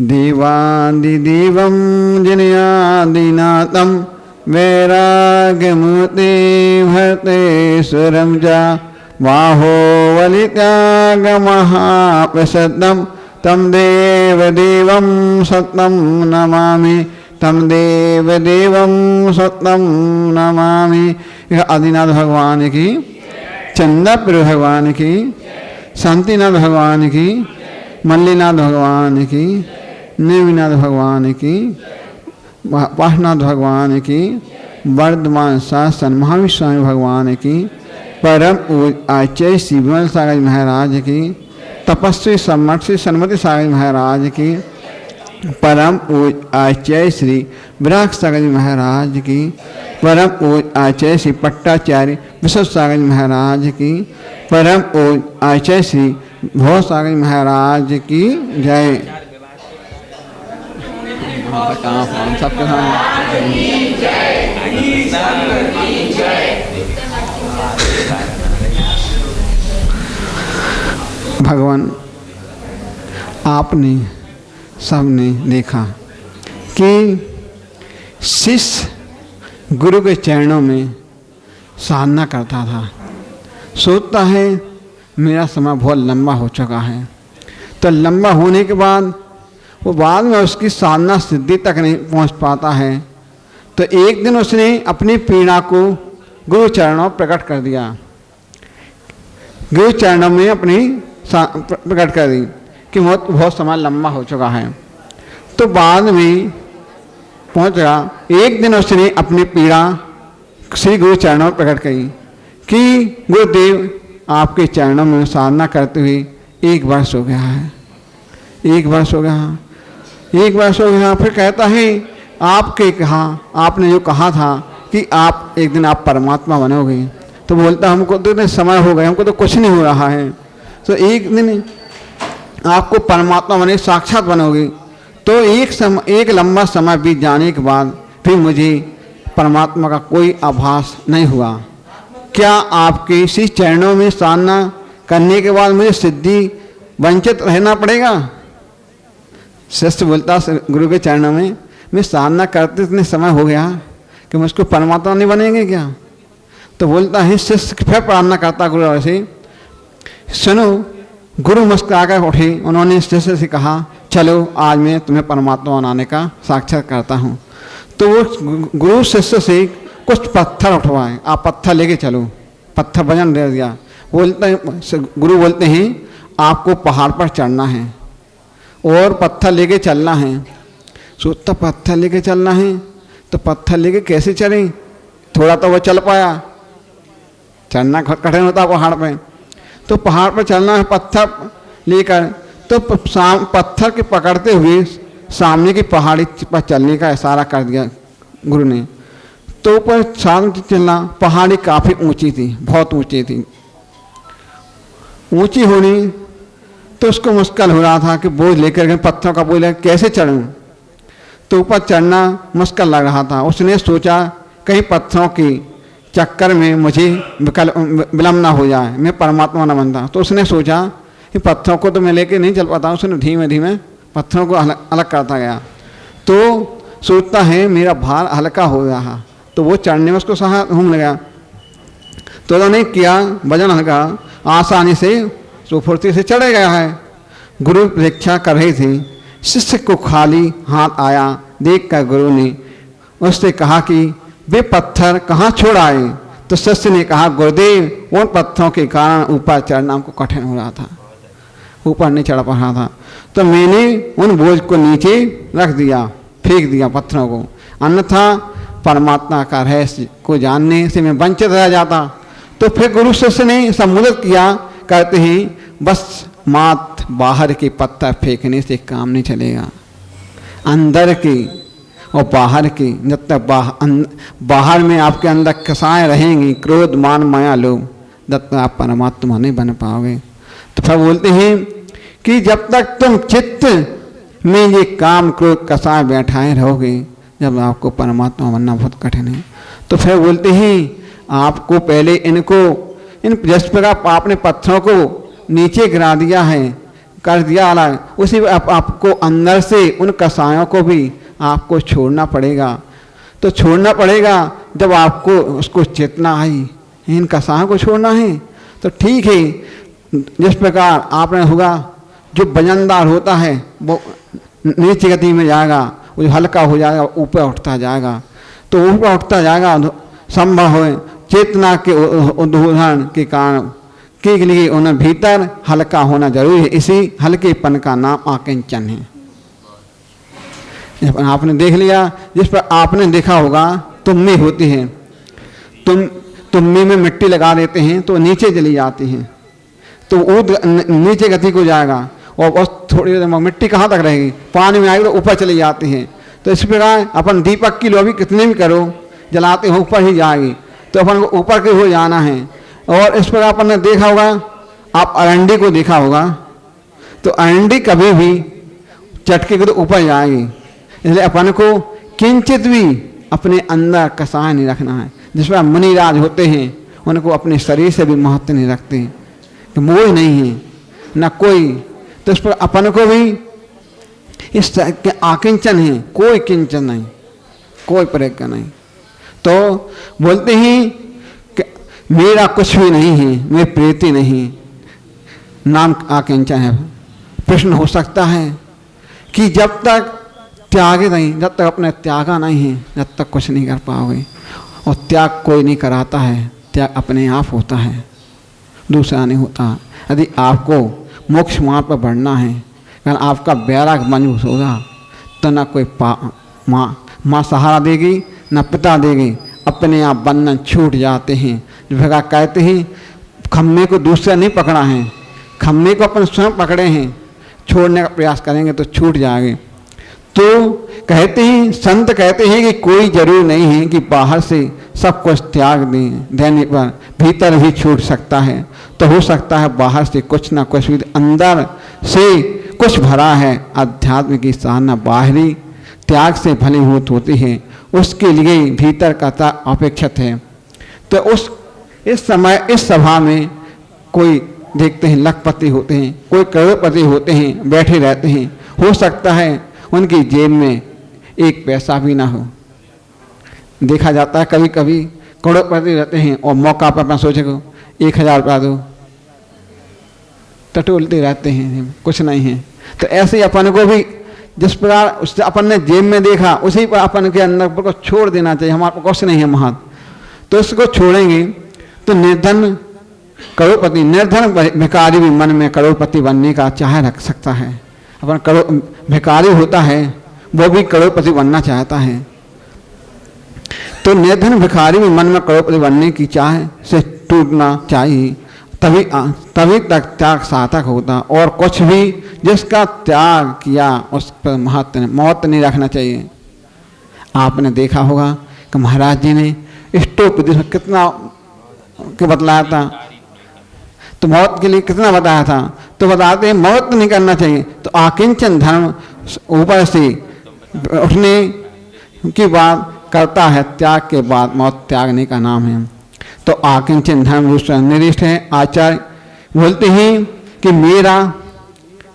देवादिदेवं जिनयादिनाथं वैराग्यमूर्ति भर्तेश्वरं च बाहोवलित्यागमहाप्रसिद्धं तं देवदेवं सत्यं नमामि तम देवदेवं सत्यं नमामि। यह आदिनाथ भगवान की, चंदाप्रिय भगवान की, शांतिनाथ भगवान की, मल्लीनाथ भगवान की, नेमिनाथ भगवान की, पाशनाथ भगवान की, वर्धमान शासन महावीर स्वामी भगवान की, परम आचार्य श्री विमल सागर महाराज की, तपस्वी सम्राट श्री सन्मति सागर महाराज की, परम पूज आचार्य श्री विराग सागर महाराज की, परम पूज आचार्य श्री पट्टाचार्य विश्व सागर महाराज की, परम पूज आचार्य श्री भव सागर महाराज की जय। सबके भगवान, आपने सबने देखा कि शिष्य गुरु के चरणों में साधना करता था। सोचता है मेरा समय बहुत लंबा हो चुका है, तो लंबा होने के बाद वो बाद में उसकी साधना सिद्धि तक नहीं पहुंच पाता है। तो एक दिन उसने अपनी पीड़ा को गुरु चरणों में प्रकट कर दिया, गुरु चरणों में अपनी प्रकट कर दी कि बहुत समय लंबा हो चुका है। तो बाद में पहुंच गया, एक दिन उसने अपनी पीड़ा श्री गुरु चरणों में प्रकट करी कि गुरुदेव आपके चरणों में साधना करते हुए 1 वर्ष हो गया है, 1 वर्ष हो गया, 1 वर्ष हो गया। फिर कहता है आपने जो कहा था कि आप एक दिन आप परमात्मा बनोगे, तो बोलता हमको तो इतने समय हो गए, हमको तो कुछ नहीं हो रहा है, तो एक दिन आपको परमात्मा बने साक्षात बनोगे। तो एक लंबा समय बीत जाने के बाद फिर मुझे परमात्मा का कोई आभास नहीं हुआ। क्या आपके इसी चरणों में साधना करने के बाद मुझे सिद्धि वंचित रहना पड़ेगा? शिष्य बोलता गुरु के चरणों में मैं साधना करते इतने समय हो गया कि मुझको परमात्मा नहीं बनेंगे क्या? तो बोलता है शिष्य फिर प्रार्थना करता गुरु से, सुनो। गुरु मुस्कुरा कर उठे, उन्होंने शिष्य से कहा चलो आज मैं तुम्हें परमात्मा बनाने का साक्षात करता हूँ। तो वो गुरु शिष्य से कुछ पत्थर उठवाए, आप पत्थर लेके चलो, पत्थर वजन दे दिया। गुरु बोलते हैं आपको पहाड़ पर चढ़ना है और पत्थर लेके चलना है। सोचता पत्थर लेके चलना है, तो पत्थर लेके कैसे चलें? थोड़ा तो वो चल पाया, चढ़ना कठिन होता पहाड़ पे। तो पहाड़ पर चलना है पत्थर लेकर, तो पत्थर के पकड़ते हुए सामने की पहाड़ी पर चलने का इशारा कर दिया गुरु ने। तो ऊपर सामने चलना, पहाड़ी काफ़ी ऊंची थी, बहुत ऊंची थी। ऊंची होनी तो उसको मुश्किल हो रहा था कि बोझ लेकर के पत्थरों का बोझ लेकर कैसे चढ़ूं। तो ऊपर चढ़ना मुश्किल लग रहा था। उसने सोचा कहीं पत्थरों की चक्कर में मुझे विलम्ब ना हो जाए, मैं परमात्मा न बनता। तो उसने सोचा कि पत्थरों को तो मैं लेके नहीं चल पाता। उसने धीमे धीमे पत्थरों को अलग करता गया। तो सोचता है मेरा भार हल्का हो गया, तो वो चढ़ने में उसको सहा घूम लगा। तो उन्होंने किया वजन हल्का, आसानी से सुफुर्ती से चढ़े गया है। गुरु परीक्षा कर रही थी, शिष्य को खाली हाथ आया देखकर गुरु ने उससे कहा कि वे पत्थर कहाँ छोड़ आए? तो शिष्य ने कहा गुरुदेव उन पत्थरों के कारण ऊपर चढ़ना हमको कठिन हो रहा था, ऊपर नहीं चढ़ पा रहा था, तो मैंने उन बोझ को नीचे रख दिया, फेंक दिया पत्थरों को, अन्यथा परमात्मा का रहस्य को जानने से मैं वंचित रह जाता। तो फिर गुरु शिष्य ने संबोधित किया, कहते हैं बस मात बाहर के पत्थर फेंकने से काम नहीं चलेगा, अंदर की और बाहर की। जब तक बाहर में आपके अंदर कसाएँ रहेंगी, क्रोध मान माया लोभ, जब तक आप परमात्मा नहीं बन पाओगे। तो फिर बोलते हैं कि जब तक तुम चित्त में ये काम क्रोध कसाएँ बैठाए रहोगे, जब आपको परमात्मा बनना बहुत कठिन है। तो फिर बोलते हैं आपको पहले इन जिस प्रकार आपने पत्थरों को नीचे गिरा दिया है, कर दिया अलग, उसी आपको अंदर से उन कसायों को भी आपको छोड़ना पड़ेगा। तो छोड़ना पड़ेगा जब आपको उसको चेतना आई, इन कसायों को छोड़ना है। तो ठीक है, जिस प्रकार आपने होगा, जो वजनदार होता है वो नीचे गति में जाएगा, वो जो हल्का हो जाएगा ऊपर उठता जाएगा। तो ऊपर उठता जाएगा, संभव हो चेतना के उदाहरण के कारण के लिए उन्हें भीतर हल्का होना जरूरी है। इसी हल्केपन का नाम आकिंचन है। आपने देख लिया, जिस पर आपने देखा होगा तुम्मी होती है, तुम्मी में मिट्टी लगा देते हैं तो नीचे चली जाती है, तो वो नीचे गति को जाएगा और बस थोड़ी देर में मिट्टी कहाँ तक रहेगी, पानी में आएगी तो ऊपर चली जाती है। तो इस प्रकार अपन दीपक की लोभी कितने भी करो जलाते हो ऊपर ही जाएगी, तो अपन को ऊपर के हो जाना है। और इस प्रकार अपन ने देखा होगा, आप अरंडी को देखा होगा, तो अरंडी कभी भी चटके के तो ऊपर जाएगी, इसलिए अपन को किंचित भी अपने अंदर कसाय नहीं रखना है। जिस पर मुनिराज होते हैं उनको अपने शरीर से भी महत्व नहीं रखते हैं, कि मोह नहीं है न कोई। तो इस पर अपन को भी इस आकिंचन है, कोई किंचन नहीं, कोई प्रज्ञा नहीं। तो बोलते हैं कि मेरा कुछ भी नहीं है, मैं प्रीति नहीं, नाम आकिंचन है। प्रश्न हो सकता है कि जब तक त्यागे नहीं, जब तक अपने त्यागा नहीं है, जब तक कुछ नहीं कर पाओगे। और त्याग कोई नहीं कराता है, त्याग अपने आप होता है, दूसरा नहीं होता। यदि आपको मोक्ष मार्ग पर बढ़ना है, अगर आपका बैराग मजबूत होगा तो न कोई माँ सहारा देगी न पिता देगी, अपने आप बंधन छूट जाते हैं। भगवान कहते हैं खम्मे को दूसरा नहीं पकड़ा है, खम्मे को अपन स्वयं पकड़े हैं, छोड़ने का प्रयास करेंगे तो छूट जाएंगे। तो कहते हैं, संत कहते हैं कि कोई जरूर नहीं है कि बाहर से सब कुछ त्याग देने पर भीतर भी छूट सकता है। तो हो सकता है बाहर से कुछ ना कुछ भी अंदर से कुछ भरा है। अध्यात्म की साधना बाहरी त्याग से फलीभूत होती है, उसके लिए भीतर का त्याग अपेक्षित है। तो इस समय इस सभा में कोई देखते हैं लखपति होते हैं, कोई करोड़पति होते हैं, बैठे रहते हैं, हो सकता है उनकी जेब में एक पैसा भी ना हो। देखा जाता है कभी कभी करोड़पति रहते हैं और मौका पर अपना सोचेगा 1000 रुपया दो, टटोलते रहते हैं, कुछ नहीं है। तो ऐसे ही अपन को भी जिस प्रकार उससे अपन ने जेब में देखा उसी पर अपन के अंदर को छोड़ देना चाहिए। हमारे पास कुछ नहीं है महत्व, तो इसको छोड़ेंगे तो निर्धन करोड़पति, निर्धन भिखारी भी मन में करोड़पति बनने का चाह रख सकता है। अपन भिखारी होता है वो भी करोड़पति बनना चाहता है, तो निर्धन भिखारी भी मन में करोड़पति बनने की चाह से टूटना चाहिए, तभी तक त्याग सार्थक होता। और कुछ भी जिसका त्याग किया उस पर महत्व नहीं रखना चाहिए। आपने देखा होगा कि महाराज जी ने स्टोव कितना के बतलाया था, तो मौत के लिए कितना बताया था, तो बताते हैं मौत नहीं करना चाहिए। तो आकिंचन धर्म ऊपर से उठने की बात करता है, त्याग के बाद मौत त्यागने का नाम है। तो आकिंचन धर्म दूसरा निर्दिष्ट है। आचार्य बोलते हैं कि मेरा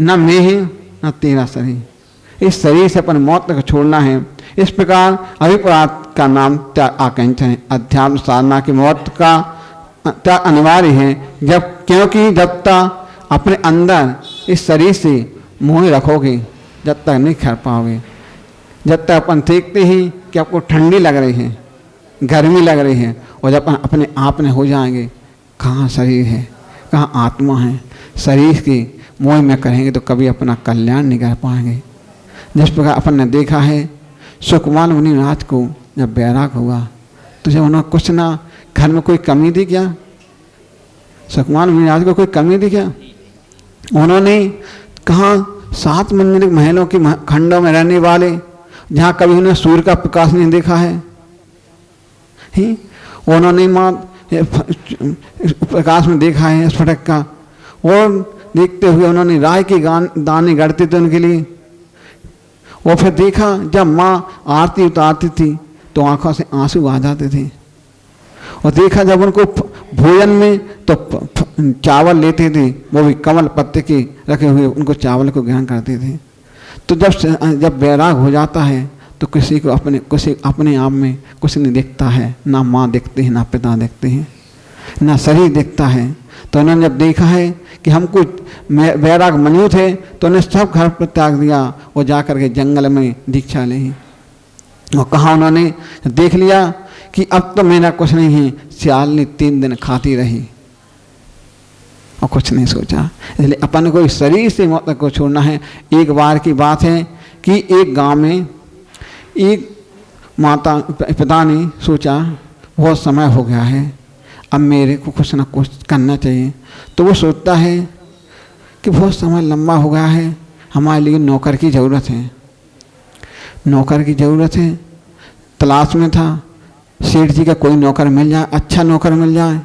न मैं है न तेरा शरीर, इस शरीर से अपन मौत तक छोड़ना है। इस प्रकार अभिप्रात का नाम त्याग आकिंचन है। अध्यात्म साधना की मौत का त्याग अनिवार्य है, क्योंकि जब तक अपने अंदर इस शरीर से मोह रखोगे जब तक नहीं कर पाओगे। जब तक अपन देखते ही कि आपको ठंडी लग रही है, गर्मी लग रही है, और जब अपने आप में हो जाएंगे कहाँ शरीर है कहाँ आत्मा है, शरीर की मोह में करेंगे तो कभी अपना कल्याण नहीं कर पाएंगे। जिस प्रकार अपन ने देखा है सुकुमार मुनि राज को जब बैराग हुआ तो जब उन्होंने कुछ ना घर में कोई कमी दी क्या, सुकुमार मुनि राज को कोई कमी दी क्या? उन्होंने कहाँ 7 मंजिल महलों के खंडों में रहने वाले, जहाँ कभी उन्हें सूर्य का प्रकाश नहीं देखा है, उन्होंने माँ प्रकाश में देखा है स्फटिक का, और देखते हुए उन्होंने राय के दाने गढ़ते थे उनके लिए। और फिर देखा जब माँ आरती उतारती थी तो आंखों से आंसू आ जाते थे। और देखा जब उनको भोजन में तो चावल लेते थे, वो भी कमल पत्ते के रखे हुए उनको चावल को ग्रहण करते थे। तो जब वैराग हो जाता है तो किसी अपने आप में कुछ नहीं दिखता है, ना माँ दिखते हैं, ना पिता दिखते हैं, ना शरीर दिखता है। तो उन्होंने जब देखा है कि हमको वैराग मौजूद है तो उन्होंने सब घर पर त्याग दिया और जा कर के जंगल में दीक्षा ली। और कहा उन्होंने देख लिया कि अब तो मेरा कुछ नहीं है। सियालनी 3 दिन खाती रही और कुछ नहीं सोचा। इसलिए अपन को इस शरीर से मौत को छोड़ना है। एक बार की बात है कि एक गांव में एक माता पिता ने सोचा बहुत समय हो गया है, अब मेरे को कुछ ना कुछ करना चाहिए। तो वो सोचता है कि बहुत समय लंबा हो गया है, हमारे लिए नौकर की ज़रूरत है, नौकर की ज़रूरत है। तलाश में था सेठ जी का कोई नौकर मिल जाए, अच्छा नौकर मिल जाए।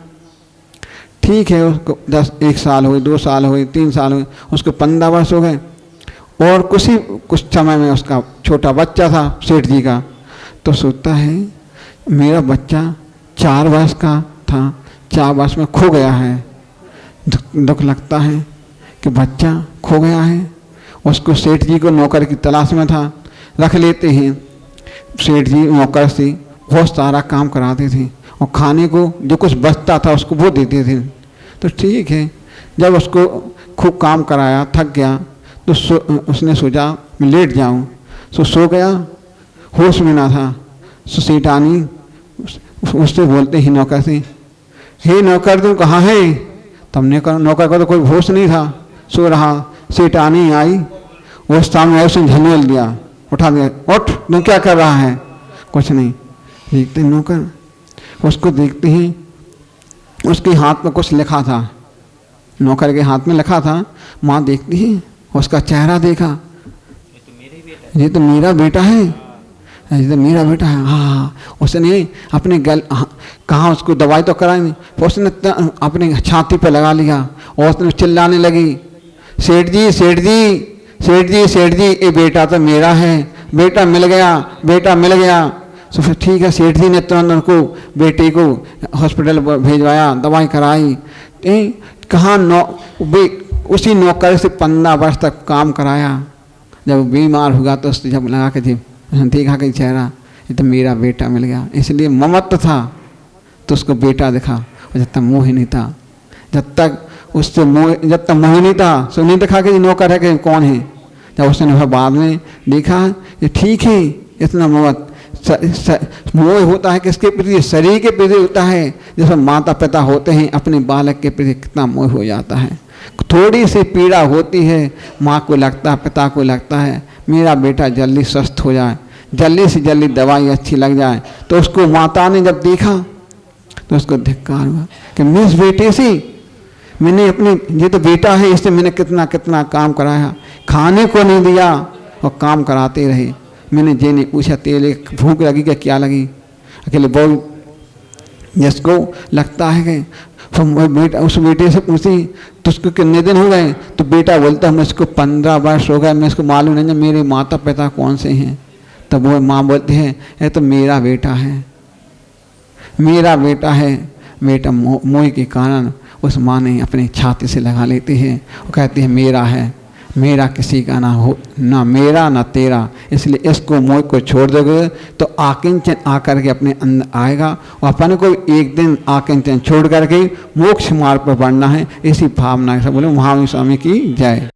ठीक है, उसको 1 साल हुए, 2 साल हुए, 3 साल हुए, उसको 15 वर्ष हो गए। और कुछ समय में उसका छोटा बच्चा था सेठ जी का। तो सोचता है मेरा बच्चा 4 वर्ष का था, 4 वर्ष में खो गया है। दुख लगता है कि बच्चा खो गया है। उसको सेठ जी को नौकर की तलाश में था, रख लेते हैं। सेठ जी नौकर से बहुत सारा काम कराते थे और खाने को जो कुछ बचता था उसको वो देते थे। तो ठीक है, जब उसको खूब काम कराया, थक गया, तो उसने सोचा मैं लेट जाऊं। सो गया, होश में ना था। सेठानी उससे बोलते ही नौकर से, हे नौकर तुम कहाँ है? तब नौकर का तो कोई होश नहीं था, सो रहा। सेठानी आई, वो सामने उसने झमेल दिया, उठा दिया, उठ तुम क्या कर रहा है? कुछ नहीं। देखते नौकर, उसको देखते ही उसके हाथ में कुछ लिखा था, नौकर के हाथ में लिखा था। माँ देखती ही उसका चेहरा देखा, ये तो मेरा बेटा है, ये तो मेरा बेटा है। हाँ, उसने अपने कहाँ उसको दवाई तो कराई नहीं, उसने अपने छाती पे लगा लिया और उसने चिल्लाने लगी, सेठ जी सेठ जी सेठ जी सेठ जी, ये बेटा तो मेरा है, बेटा मिल गया, बेटा मिल गया। तो फिर ठीक है, सेठ जी ने तुरंत उनको बेटे को हॉस्पिटल भेजवाया, दवाई कराई। कहाँ उसी नौकर से 15 वर्ष तक काम कराया। जब बीमार हुआ तो उसने जब लगा के देखा कि चेहरा, ये तो मेरा बेटा मिल गया। इसलिए ममत्व था तो उसको बेटा दिखा। और जब तक मोह नहीं था, जब तक मोह नहीं था तो नहीं देखा कि नौकर है कि कौन है। जब उसने बाद में देखा ये ठीक है, इतना मोह होता है किसके प्रति? शरीर के प्रति होता है। जैसे माता पिता होते हैं, अपने बालक के प्रति कितना मोह हो जाता है। थोड़ी सी पीड़ा होती है, माँ को लगता है, पिता को लगता है मेरा बेटा जल्दी स्वस्थ हो जाए, जल्दी से जल्दी दवाई अच्छी लग जाए। तो उसको माता ने जब देखा तो उसको धिक्कार हुआ कि मैं इस बेटे से मैंने ये तो बेटा है, इससे मैंने कितना कितना काम कराया, खाने को नहीं दिया और काम कराते रहे। मैंने ये नहीं पूछा तेरे भूख लगी क्या, क्या लगी। अकेले बहु जिसको लगता है कि बेटा उस बेटे से पूछी तो उसको कितने दिन हो गए, तो बेटा बोलता है इसको 15 वर्ष हो गए, मैं इसको मालूम नहीं मेरे माता पिता कौन से हैं। तब वो माँ बोलती है ये तो मेरा बेटा है, मेरा बेटा है। बेटा मोह के कारण उस माँ ने अपनी छाती से लगा लेती है और कहती है मेरा है, मेरा किसी का ना हो, ना मेरा ना तेरा। इसलिए इसको मोह को छोड़ दोगे तो आकिंचन आकर के अपने अंदर आएगा और अपन को एक दिन आकिंचन छोड़ करके मोक्ष मार्ग पर बढ़ना है। इसी भावना से बोले महावीर स्वामी की जय।